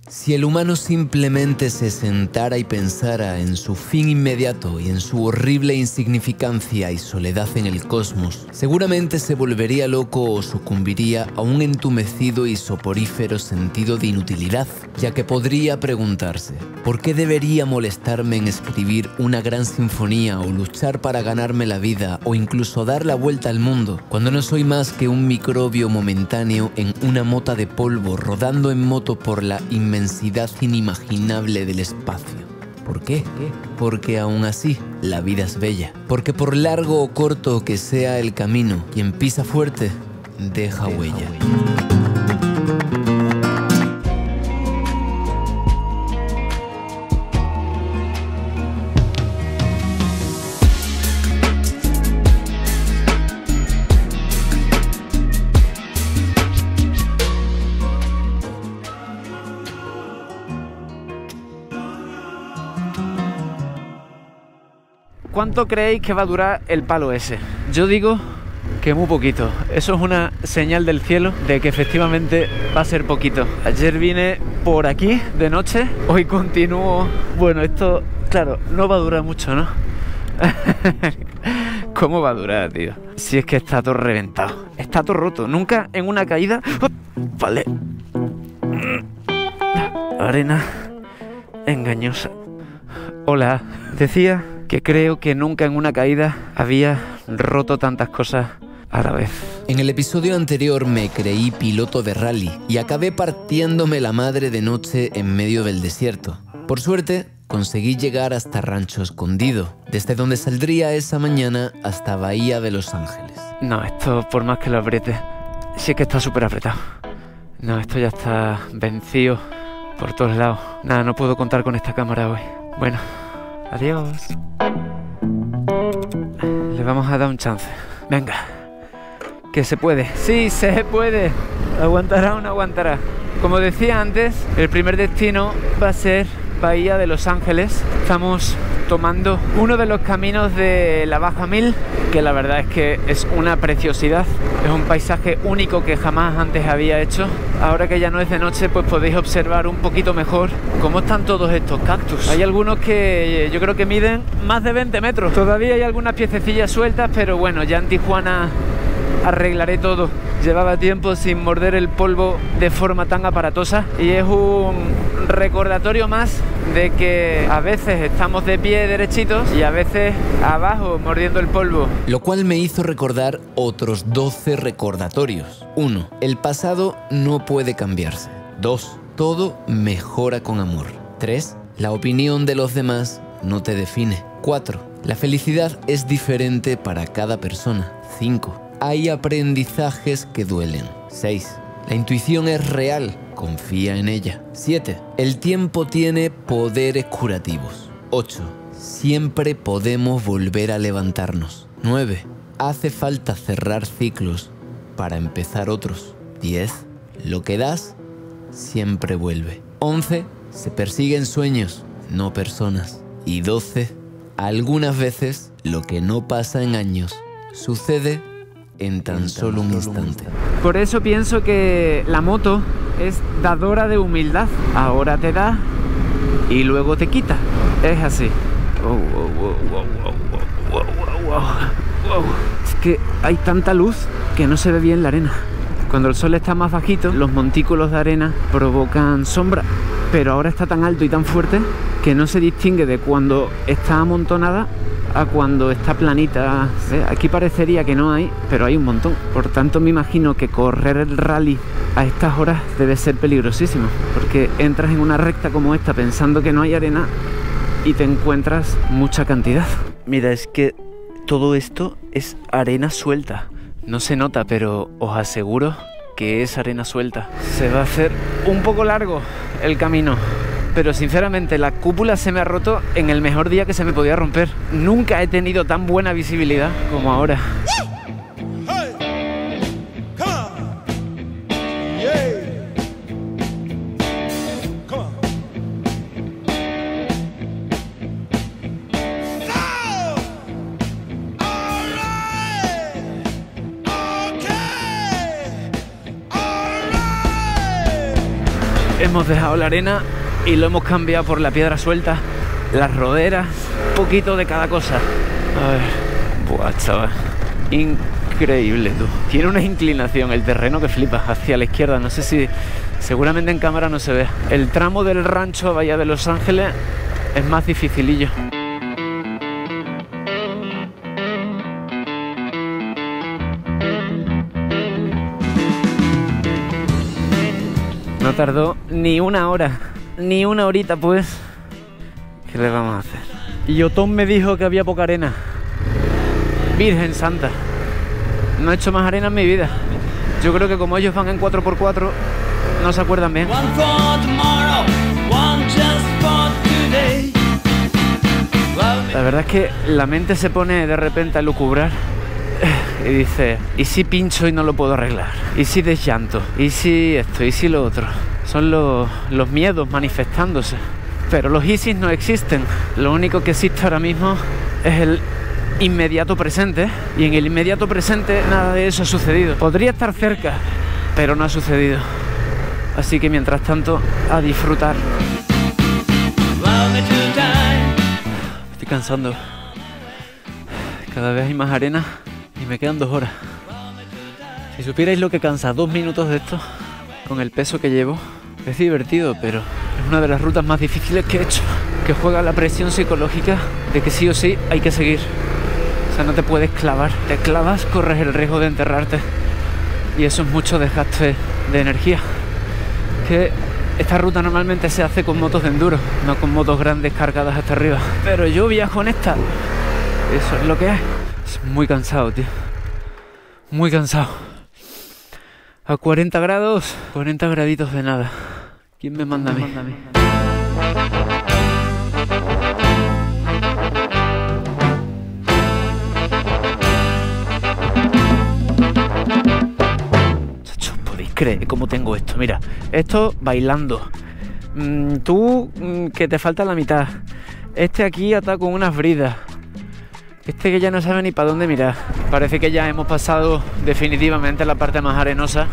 Si el humano simplemente se sentara y pensara en su fin inmediato y en su horrible insignificancia y soledad en el cosmos, seguramente se volvería loco o sucumbiría a un entumecido y soporífero sentido de inutilidad, ya que podría preguntarse, ¿por qué debería molestarme en escribir una gran sinfonía o luchar para ganarme la vida o incluso dar la vuelta al mundo, cuando no soy más que un microbio momentáneo en una mota de polvo rodando en moto por la inmensidad inimaginable del espacio? ¿Por qué? Porque aún así, la vida es bella. Porque por largo o corto que sea el camino, quien pisa fuerte, deja huella. ¿Cuánto creéis que va a durar el palo ese? Yo digo que muy poquito. Eso es una señal del cielo de que efectivamente va a ser poquito. Ayer vine por aquí de noche, hoy continúo. Bueno, esto, claro, no va a durar mucho, ¿no? ¿Cómo va a durar, tío? Si es que está todo reventado, está todo roto. Nunca en una caída... ¡Oh! Vale. Arena engañosa. Hola, decía que creo que nunca en una caída había roto tantas cosas a la vez. En el episodio anterior me creí piloto de rally y acabé partiéndome la madre de noche en medio del desierto. Por suerte, conseguí llegar hasta Rancho Escondido, desde donde saldría esa mañana hasta Bahía de Los Ángeles. No, esto por más que lo apriete, sí es que está súper apretado. No, esto ya está vencido por todos lados. Nada, no puedo contar con esta cámara hoy. Bueno, adiós. Le vamos a dar un chance. Venga, que se puede. Sí, se puede. Aguantará o no aguantará. Como decía antes, el primer destino va a ser Bahía de Los Ángeles. Estamos tomando uno de los caminos de la Baja Mil, que la verdad es que es una preciosidad. Es un paisaje único que jamás antes había hecho. Ahora que ya no es de noche, pues podéis observar un poquito mejor cómo están todos estos cactus. Hay algunos que yo creo que miden más de 20 metros. Todavía hay algunas piececillas sueltas, pero bueno, ya en Tijuana arreglaré todo. Llevaba tiempo sin morder el polvo de forma tan aparatosa y es un recordatorio más de que a veces estamos de pie derechitos y a veces abajo mordiendo el polvo. Lo cual me hizo recordar otros 12 recordatorios. 1. El pasado no puede cambiarse. 2. Todo mejora con amor. 3. La opinión de los demás no te define. 4. La felicidad es diferente para cada persona. 5. Hay aprendizajes que duelen. 6. La intuición es real, confía en ella. 7. El tiempo tiene poderes curativos. 8. Siempre podemos volver a levantarnos. 9. Hace falta cerrar ciclos para empezar otros. 10. Lo que das siempre vuelve. 11. Se persiguen sueños, no personas. Y 12. Algunas veces lo que no pasa en años sucede en tan solo un instante. Por eso pienso que la moto es dadora de humildad. Ahora te da y luego te quita. Es así. Es que hay tanta luz que no se ve bien la arena. Cuando el sol está más bajito, los montículos de arena provocan sombra. Pero ahora está tan alto y tan fuerte que no se distingue de cuando está amontonada a cuando está planita. Aquí parecería que no hay, pero hay un montón. Por tanto, me imagino que correr el rally a estas horas debe ser peligrosísimo, porque entras en una recta como esta pensando que no hay arena y te encuentras mucha cantidad. Mira, es que todo esto es arena suelta. No se nota, pero os aseguro que es arena suelta. Se va a hacer un poco largo el camino. Pero sinceramente la cúpula se me ha roto en el mejor día que se me podía romper. Nunca he tenido tan buena visibilidad como ahora. En Hemos dejado la arena y lo hemos cambiado por la piedra suelta, las roderas, un poquito de cada cosa. A ver, buah, chaval, increíble, tú. Tiene una inclinación el terreno que flipas hacia la izquierda, no sé si, seguramente en cámara no se ve. El tramo del rancho a Bahía de Los Ángeles es más dificilillo. No tardó ni una hora, ni una horita, pues. ¿Qué le vamos a hacer? Y Otón me dijo que había poca arena. Virgen Santa, no he hecho más arena en mi vida. Yo creo que como ellos van en 4x4, no se acuerdan bien. La verdad es que la mente se pone de repente a lucubrar y dice, ¿y si pincho y no lo puedo arreglar? ¿Y si desllanto? ¿Y si esto? ¿Y si lo otro? Son los miedos manifestándose. Pero los ISIS no existen. Lo único que existe ahora mismo es el inmediato presente, y en el inmediato presente nada de eso ha sucedido. Podría estar cerca, pero no ha sucedido. Así que mientras tanto, a disfrutar. Estoy cansando. Cada vez hay más arena y me quedan 2 horas. Si supierais lo que cansa 2 minutos de esto, con el peso que llevo, es divertido, pero es una de las rutas más difíciles que he hecho, que juega la presión psicológica de que sí o sí hay que seguir. O sea, no te puedes clavar. Te clavas, corres el riesgo de enterrarte. Y eso es mucho desgaste de energía. Que esta ruta normalmente se hace con motos de enduro, no con motos grandes cargadas hasta arriba. Pero yo viajo en esta. Eso es lo que es. Es muy cansado, tío. Muy cansado. A 40 grados, 40 graditos de nada. ¿Quién me manda a mí? Chacho, ¿podéis creer cómo tengo esto? Mira, esto bailando. Tú, que te falta la mitad. Este aquí ata con unas bridas. Este que ya no sabe ni para dónde mirar. Parece que ya hemos pasado definitivamente la parte más arenosa,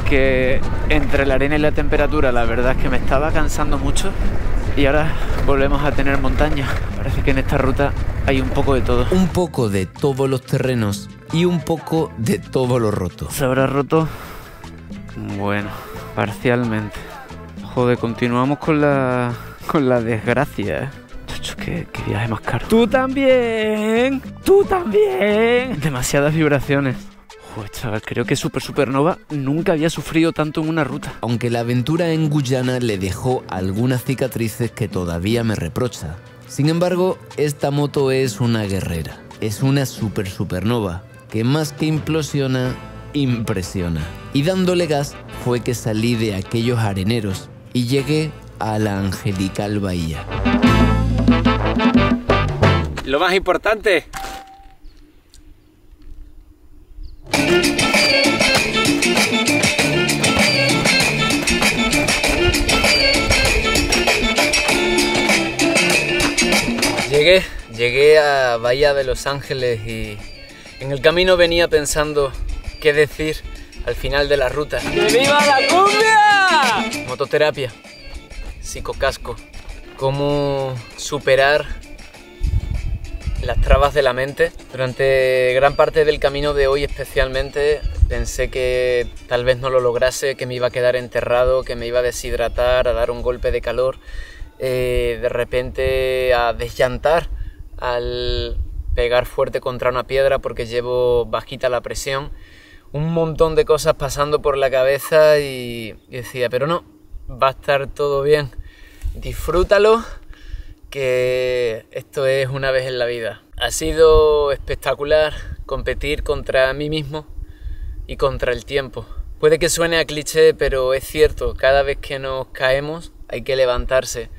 que entre la arena y la temperatura la verdad es que me estaba cansando mucho, y ahora volvemos a tener montaña. Parece que en esta ruta hay un poco de todo. Un poco de todos los terrenos y un poco de todo lo roto. ¿Se habrá roto? Bueno, parcialmente. Joder, continuamos con la desgracia, ¿eh? ¿Qué viaje más caro? ¡Tú también! ¡Tú también! Demasiadas vibraciones. Joder, chaval, creo que Super Supernova nunca había sufrido tanto en una ruta. Aunque la aventura en Guyana le dejó algunas cicatrices que todavía me reprocha. Sin embargo, esta moto es una guerrera. Es una Super Supernova que más que implosiona, impresiona. Y dándole gas fue que salí de aquellos areneros y llegué a la angelical bahía. Lo más importante. Llegué a Bahía de Los Ángeles y en el camino venía pensando qué decir al final de la ruta. ¡Que viva la cumbia! Mototerapia, psicocasco, cómo superar las trabas de la mente. Durante gran parte del camino de hoy especialmente pensé que tal vez no lo lograse, que me iba a quedar enterrado, que me iba a deshidratar, a dar un golpe de calor, de repente a desllantar al pegar fuerte contra una piedra porque llevo bajita la presión. Un montón de cosas pasando por la cabeza y decía, pero no, va a estar todo bien, disfrútalo, que esto es una vez en la vida. Ha sido espectacular competir contra mí mismo y contra el tiempo. Puede que suene a cliché, pero es cierto, cada vez que nos caemos hay que levantarse.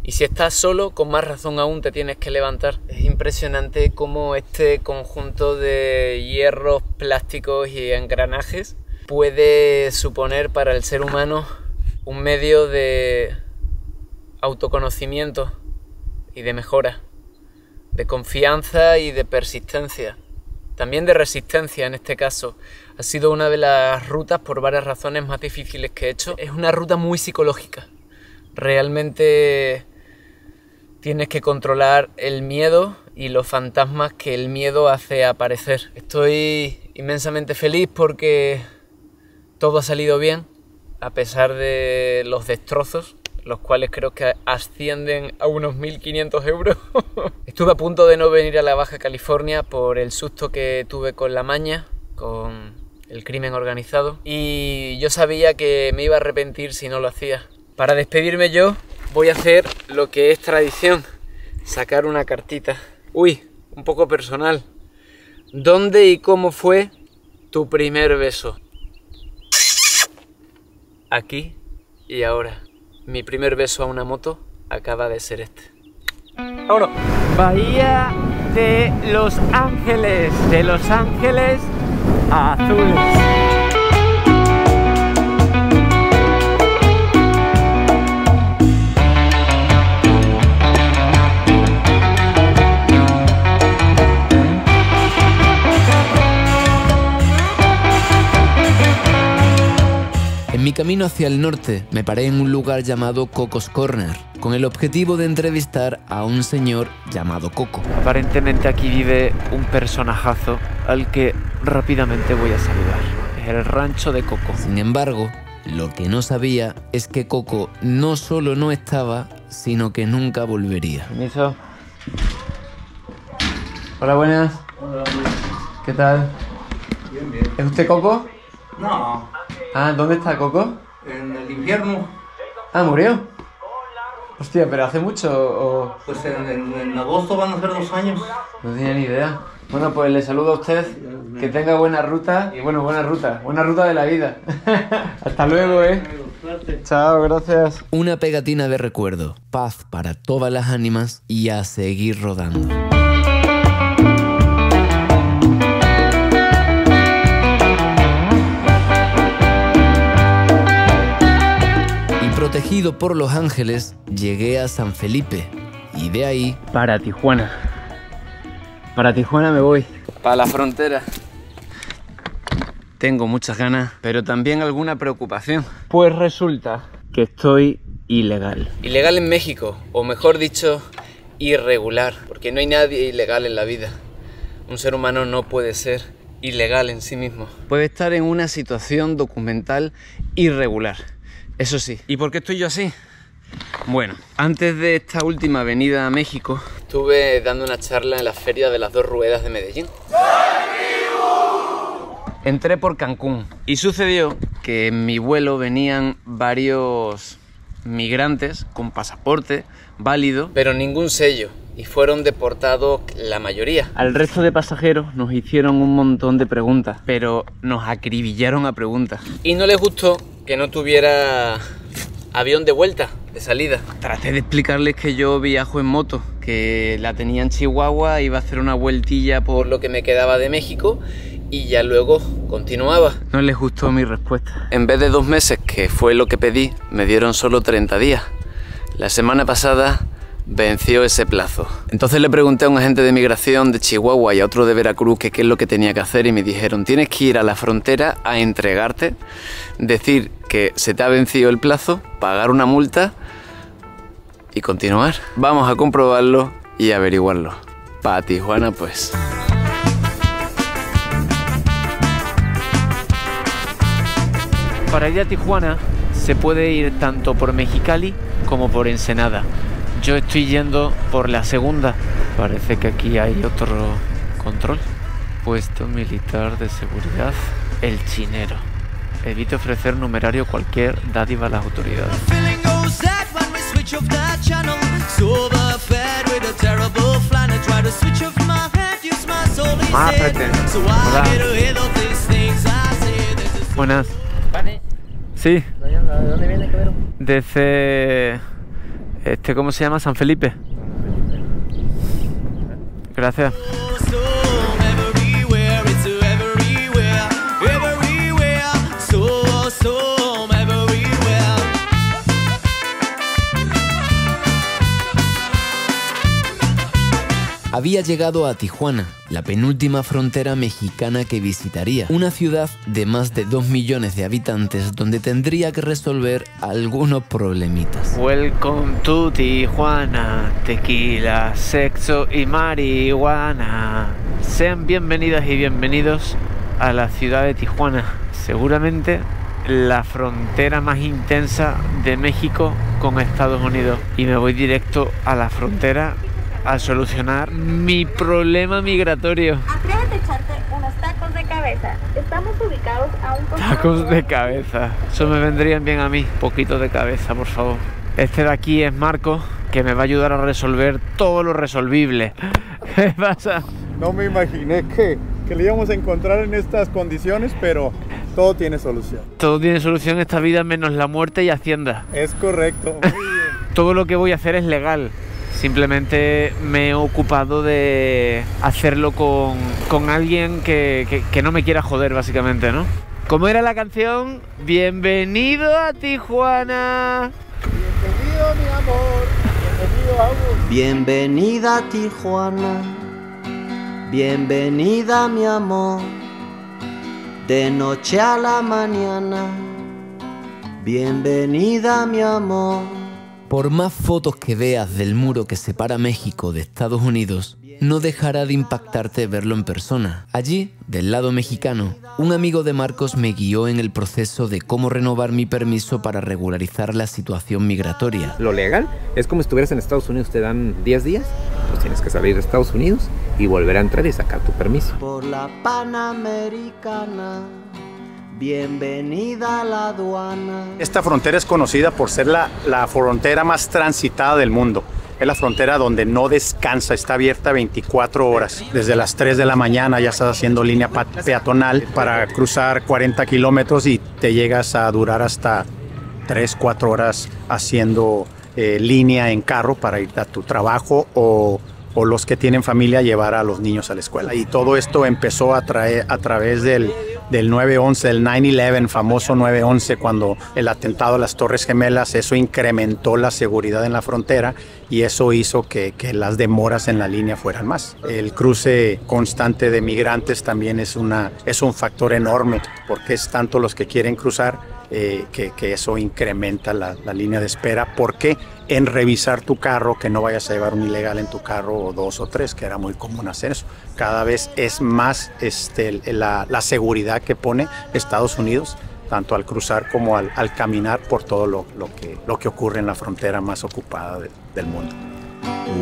Y si estás solo, con más razón aún te tienes que levantar. Es impresionante cómo este conjunto de hierros, plásticos y engranajes puede suponer para el ser humano un medio de autoconocimiento y de mejora, de confianza y de persistencia, también de resistencia en este caso. Ha sido una de las rutas, por varias razones, más difíciles que he hecho. Es una ruta muy psicológica, Realmente tienes que controlar el miedo y los fantasmas que el miedo hace aparecer. Estoy inmensamente feliz porque todo ha salido bien, a pesar de los destrozos, los cuales creo que ascienden a unos 1.500 euros. Estuve a punto de no venir a la Baja California por el susto que tuve con la maña, con el crimen organizado, y yo sabía que me iba a arrepentir si no lo hacía. Para despedirme yo voy a hacer lo que es tradición, sacar una cartita. Uy, un poco personal. ¿Dónde y cómo fue tu primer beso? Aquí y ahora. Mi primer beso a una moto acaba de ser este. ¡Vámonos! Bahía de Los Ángeles. De Los Ángeles Azules. En mi camino hacia el norte me paré en un lugar llamado Coco's Corner, con el objetivo de entrevistar a un señor llamado Coco. Aparentemente aquí vive un personajazo al que rápidamente voy a saludar. Es el rancho de Coco. Sin embargo, lo que no sabía es que Coco no solo no estaba, sino que nunca volvería. Permiso. Hola, buenas. Hola. ¿Qué tal? Bien, bien. ¿Es usted Coco? No, Ah, ¿dónde está Coco? en el invierno, Ah, murió. Hostia, pero hace mucho o... pues en agosto van a ser 2 años. No tenía ni idea. Bueno, pues le saludo a usted. Que tenga buena ruta. Y bueno, buena ruta de la vida. Hasta luego, Suerte. Chao, gracias. Una pegatina de recuerdo, paz para todas las ánimas y a seguir rodando. Protegido por Los Ángeles, llegué a San Felipe y de ahí... Para Tijuana. Para Tijuana me voy. para la frontera. Tengo muchas ganas, pero también alguna preocupación. Pues resulta que estoy ilegal. Ilegal en México, o mejor dicho, irregular, porque no hay nadie ilegal en la vida. Un ser humano no puede ser ilegal en sí mismo. Puede estar en una situación documental irregular, eso sí. ¿Y por qué estoy yo así? Bueno, antes de esta última venida a México, estuve dando una charla en la Feria de las Dos Ruedas de Medellín. entré por Cancún y sucedió que en mi vuelo venían varios migrantes con pasaporte válido, Pero ningún sello, y fueron deportados la mayoría. al resto de pasajeros nos hicieron un montón de preguntas, pero nos acribillaron a preguntas. Y no les gustó que no tuviera avión de vuelta, de salida. Traté de explicarles que yo viajo en moto, que la tenía en Chihuahua, iba a hacer una vueltilla Por lo que me quedaba de México y ya luego continuaba. No les gustó mi respuesta. En vez de 2 meses, que fue lo que pedí, me dieron solo 30 días. La semana pasada venció ese plazo. Entonces le pregunté a un agente de migración de Chihuahua y a otro de Veracruz que qué es lo que tenía que hacer y me dijeron: tienes que ir a la frontera a entregarte, decir que se te ha vencido el plazo, pagar una multa y continuar. Vamos a comprobarlo y averiguarlo. Pa' Tijuana, pues. Para ir a Tijuana se puede ir tanto por Mexicali como por Ensenada. Yo estoy yendo por la segunda. Parece que aquí hay otro control. Puesto militar de seguridad, El Chinero. Evite ofrecer numerario cualquier dádiva a las autoridades. Hola. Buenas. Sí. ¿De dónde viene, cabrón? Desde... ¿cómo se llama? San Felipe. Gracias. Había llegado a Tijuana, la penúltima frontera mexicana que visitaría, una ciudad de más de 2 millones de habitantes donde tendría que resolver algunos problemitas. Welcome to Tijuana, tequila, sexo y marihuana. Sean bienvenidas y bienvenidos a la ciudad de Tijuana, seguramente la frontera más intensa de México con Estados Unidos. Y me voy directo a la frontera a solucionar mi problema migratorio. Atrévete a echarte unos tacos de cabeza. Estamos ubicados a un costado. Tacos de cabeza, eso me vendrían bien a mí. Poquito de cabeza, por favor. Este de aquí es Marco, que me va a ayudar a resolver todo lo resolvible. ¿Qué pasa? No me imaginé que le íbamos a encontrar en estas condiciones, pero todo tiene solución. Todo tiene solución en esta vida menos la muerte y Hacienda. Es correcto, muy bien. Todo lo que voy a hacer es legal. Simplemente me he ocupado de hacerlo con alguien que no me quiera joder, básicamente, ¿no? ¿Cómo era la canción? Bienvenido a Tijuana. Bienvenido, mi amor. Bienvenido, Agus. Bienvenida a Tijuana, bienvenida mi amor, de noche a la mañana, bienvenida mi amor. Por más fotos que veas del muro que separa México de Estados Unidos, no dejará de impactarte verlo en persona. Allí, del lado mexicano, un amigo de Marcos me guió en el proceso de cómo renovar mi permiso para regularizar la situación migratoria. Lo legal es como si estuvieras en Estados Unidos, te dan 10 días, pues tienes que salir de Estados Unidos y volver a entrar y sacar tu permiso. Por la Panamericana, bienvenida a la aduana. Esta frontera es conocida por ser la frontera más transitada del mundo. Es la frontera donde no descansa, está abierta 24 horas. Desde las 3 de la mañana ya estás haciendo línea peatonal para cruzar 40 kilómetros y te llegas a durar hasta 3, 4 horas haciendo línea en carro para ir a tu trabajo o los que tienen familia llevar a los niños a la escuela. Y todo esto empezó a través del 9/11, el 9/11, famoso 9/11, cuando el atentado a las Torres Gemelas. Eso incrementó la seguridad en la frontera y eso hizo que las demoras en la línea fueran más. El cruce constante de migrantes también es un factor enorme, porque es tanto los que quieren cruzar que eso incrementa la línea de espera. ¿Por qué? En revisar tu carro, que no vayas a llevar un ilegal en tu carro, o 2 o 3, que era muy común hacer eso. Cada vez es más la seguridad que pone Estados Unidos, tanto al cruzar como al caminar por todo lo que ocurre en la frontera más ocupada del mundo.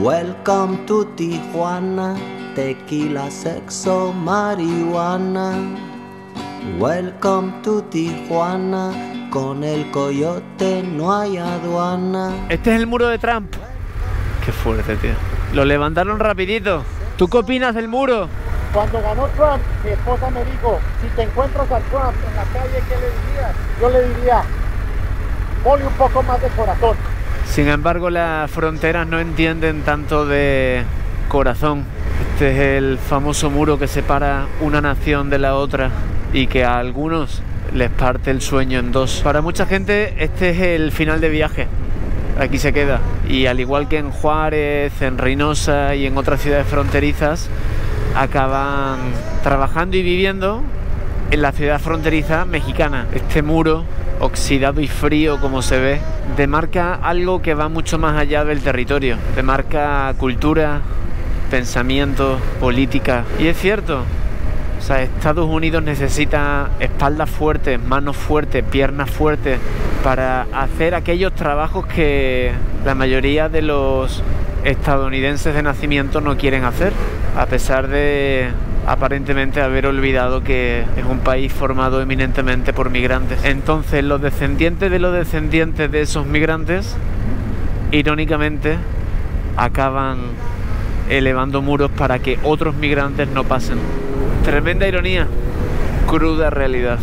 Welcome to Tijuana, tequila, sexo, marihuana. Welcome to Tijuana, con el coyote no hay aduana. Este es el muro de Trump. Qué fuerte, tío. Lo levantaron rapidito. ¿Tú qué opinas del muro? Cuando ganó Trump, mi esposa me dijo, si te encuentras a Trump en la calle, ¿qué le dirías? Yo le diría, ponle un poco más de corazón. Sin embargo, las fronteras no entienden tanto de corazón. Este es el famoso muro que separa una nación de la otra y que a algunos les parte el sueño en dos. Para mucha gente este es el final de viaje. Aquí se queda. Y al igual que en Juárez, en Reynosa y en otras ciudades fronterizas, acaban trabajando y viviendo en la ciudad fronteriza mexicana. Este muro, oxidado y frío como se ve, demarca algo que va mucho más allá del territorio. Demarca cultura, pensamiento, política. Y es cierto. O sea, Estados Unidos necesita espaldas fuertes, manos fuertes, piernas fuertes para hacer aquellos trabajos que la mayoría de los estadounidenses de nacimiento no quieren hacer, a pesar de aparentemente haber olvidado que es un país formado eminentemente por migrantes. Entonces, los descendientes de esos migrantes, irónicamente, acaban elevando muros para que otros migrantes no pasen. Tremenda ironía, cruda realidad.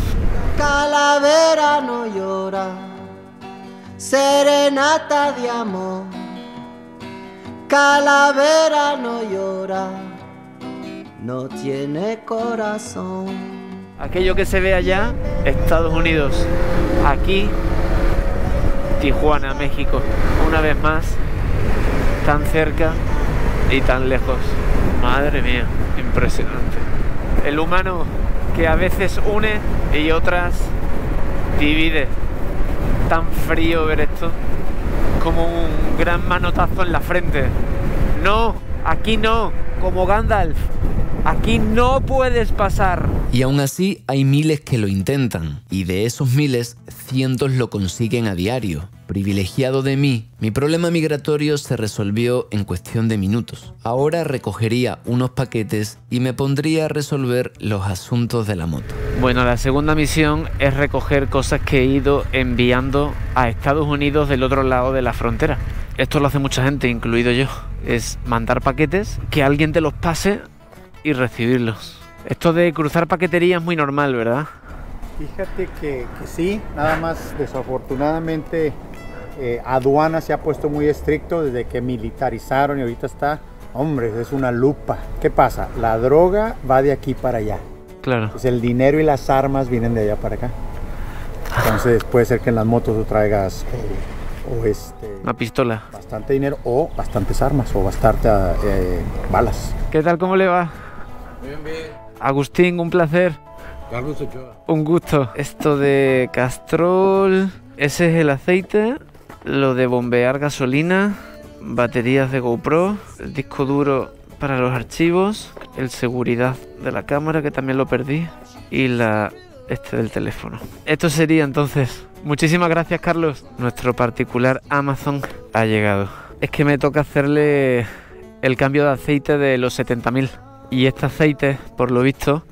Calavera no llora, serenata de amor. Calavera no llora, no tiene corazón. Aquello que se ve allá, Estados Unidos. Aquí, Tijuana, México. Una vez más, tan cerca y tan lejos. Madre mía, impresionante. El humano que a veces une y otras divide. Tan frío ver esto, como un gran manotazo en la frente. No, aquí no, como Gandalf. Aquí no puedes pasar. Y aún así hay miles que lo intentan, y de esos miles, cientos lo consiguen a diario. Privilegiado de mí, mi problema migratorio se resolvió en cuestión de minutos. Ahora recogería unos paquetes y me pondría a resolver los asuntos de la moto. Bueno, la segunda misión es recoger cosas que he ido enviando a Estados Unidos del otro lado de la frontera. Esto lo hace mucha gente, incluido yo. Es mandar paquetes, que alguien te los pase y recibirlos. Esto de cruzar paquetería es muy normal, ¿verdad? Fíjate que sí, nada más desafortunadamente aduana se ha puesto muy estricto desde que militarizaron y ahorita está, hombre, es una lupa. ¿Qué pasa? La droga va de aquí para allá. Claro. Pues el dinero y las armas vienen de allá para acá. Entonces puede ser que en las motos tú traigas una pistola, bastante dinero o bastantes armas o bastante balas. ¿Qué tal? ¿Cómo le va? Bien, bien. Agustín, un placer. Carlos Ochoa. Un gusto. Esto de Castrol, ese es el aceite, lo de bombear gasolina, baterías de GoPro, el disco duro para los archivos, el seguridad de la cámara que también lo perdí y este del teléfono. Esto sería entonces. Muchísimas gracias, Carlos. Nuestro particular Amazon ha llegado. Es que me toca hacerle el cambio de aceite de los 70.000. Y este aceite, por lo visto,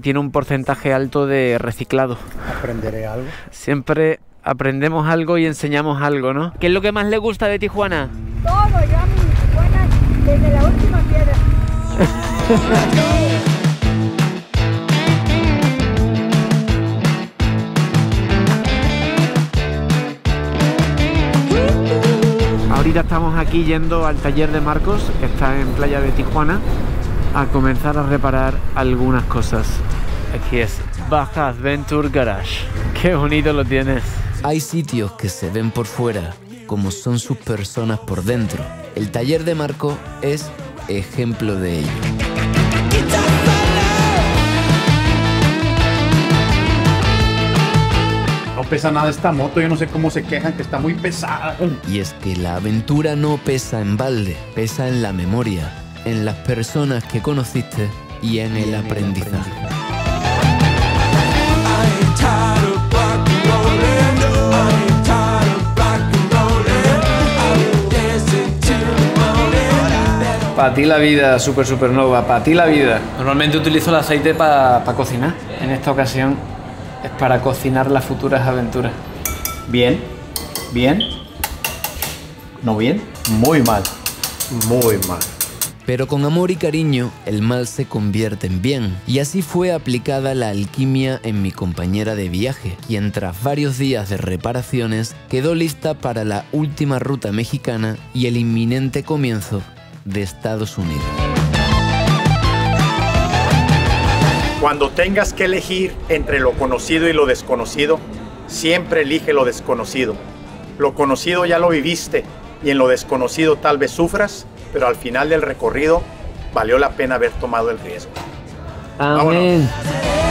tiene un porcentaje alto de reciclado. ¿Aprenderé algo? Siempre aprendemos algo y enseñamos algo, ¿no? ¿Qué es lo que más le gusta de Tijuana? Todo, yo amo Tijuana desde la última piedra. Ahorita estamos aquí yendo al taller de Marcos, que está en Playa de Tijuana, a comenzar a reparar algunas cosas. Aquí es Baja Adventure Garage. Qué bonito lo tienes. Hay sitios que se ven por fuera, como son sus personas por dentro. El taller de Marco es ejemplo de ello. No pesa nada esta moto, yo no sé cómo se quejan que está muy pesada. Y es que la aventura no pesa en balde, pesa en la memoria, en las personas que conociste y en el aprendizaje. Para ti la vida, supernova, para ti la vida. Normalmente utilizo el aceite para cocinar. En esta ocasión es para cocinar las futuras aventuras. Bien, bien, no bien, muy mal, muy mal. Pero con amor y cariño, el mal se convierte en bien. Y así fue aplicada la alquimia en mi compañera de viaje, quien tras varios días de reparaciones quedó lista para la última ruta mexicana y el inminente comienzo de Estados Unidos. Cuando tengas que elegir entre lo conocido y lo desconocido, siempre elige lo desconocido. Lo conocido ya lo viviste y en lo desconocido tal vez sufras, pero al final del recorrido valió la pena haber tomado el riesgo. Amén. Vámonos.